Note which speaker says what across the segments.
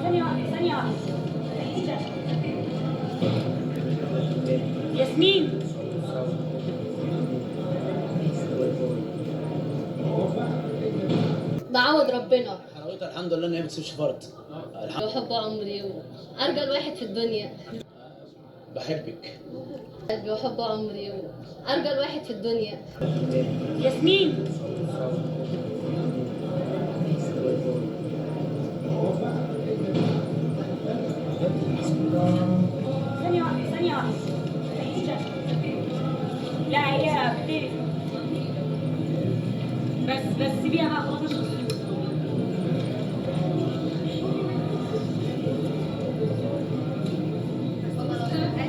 Speaker 1: ثانية واحدة ثانية واحدة. ياسمين.
Speaker 2: بعوض ربنا.
Speaker 3: حلاوتها الحمد لله ان هي ما بتسيبش فرد.
Speaker 2: بحب عمري وارجل واحد في الدنيا.
Speaker 3: بحبك.
Speaker 2: بحب عمري وارجل واحد في الدنيا.
Speaker 1: ياسمين. ثانية واحدة ثانية واحدة. لا هي بتقرف. بس سيبيها بقى خلاص مش هتصير.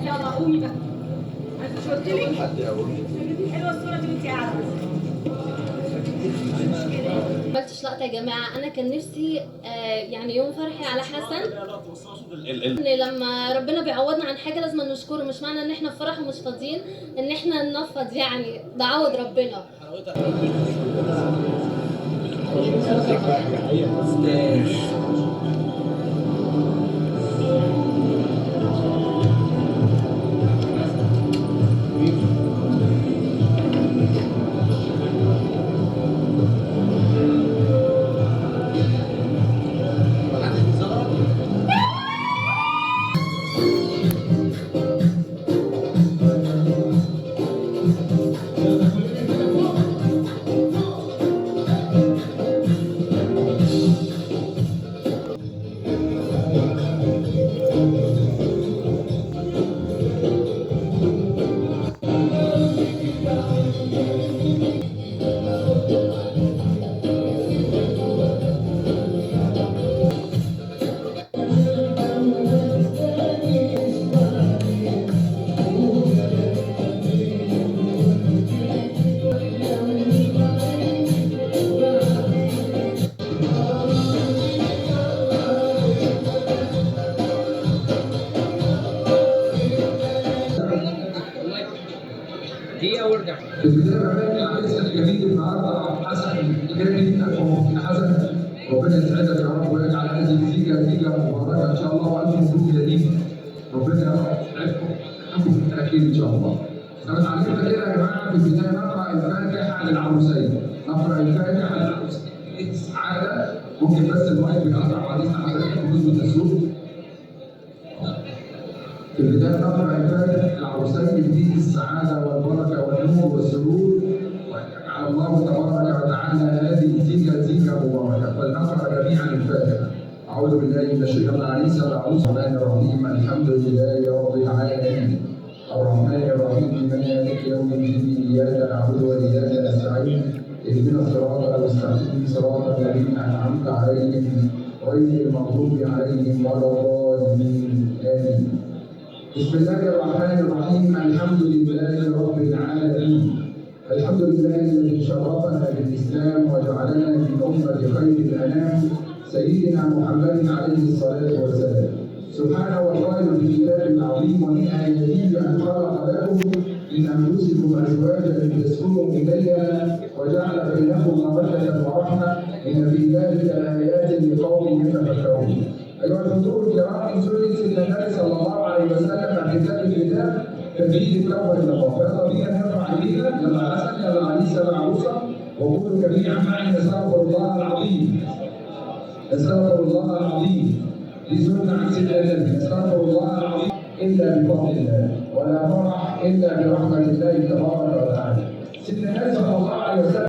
Speaker 1: يلا قومي بقى. انا مش قلت لك؟ حلوه الصورة دي وانتي قاعدة.
Speaker 2: ما عملتش لقطه يا جماعه. انا كان نفسي يعني يوم فرحي على حسن ان لما ربنا بيعوضنا عن حاجه لازم نشكره. مش معنى ان احنا في فرح ومش فاضيين ان احنا ننفض، يعني ده عوض ربنا.
Speaker 4: دقيقة وارجع. في البداية بقى العريس الجديد النهارده حسن جاي أخو حسن، ربنا يسعدك يا رب ويجعل هذه الزيجة مباركة إن شاء الله وألف مبروك جديد. ربنا يسعدكم أكيد إن شاء الله. أنا اتعلمنا كده يا جماعة في البداية نقرأ الفاتحة للعروسين. نقرأ الفاتحة للعروسين. السعادة ممكن بس المايك بيقطع وعايزين حضرتك بجزء التسويق. في البداية نقرأ الفاتحة العروسين بدين السعادة والبركة والنور والسرور، ويجعل الله تبارك وتعالى هذه الزيجة مباركة. فلنقرأ جميعا الفاتحة. أعوذ بالله من الشيطان الرجيم. الرحمن الرحيم. الحمد لله رب العالمين. الرحمن الرحيم مالك يوم الدين. إياك نعبد وإياك نستعين. اهدنا الصراط المستقيم صراط الذين أنعمت عليهم غير المغضوب عليهم ولا الضالين. آمين. بسم الله الرحمن الرحيم. الحمد لله رب العالمين. الحمد لله الذي شرفنا بالاسلام وجعلنا من امه خير الانام سيدنا محمد عليه الصلاه والسلام. سبحانه وقال في كتابه العظيم: ومن اياته ان خلق لكم من انفسكم ازواجا لتسكنوا اليها وجعل بينكم موده ورحمه ان في ذلك لايات لقوم يتفكرون. أيها الحضور الكرام، سئل سيدنا النبي صلى الله عليه وسلم عن كتاب الكتاب تجديد التوبة إلى الله. فيلا بينا نرفع ايدينا، يلا حسن، يلا عريس، يلا عروسة، وقولوا جميعا معي: استغفر الله العظيم. استغفر الله العظيم. دي سنة عن سيدنا النبي. استغفر الله العظيم إلا بفضل الله، ولا فرح إلا برحمة الله تبارك وتعالى. سيدنا النبي صلى الله عليه وسلم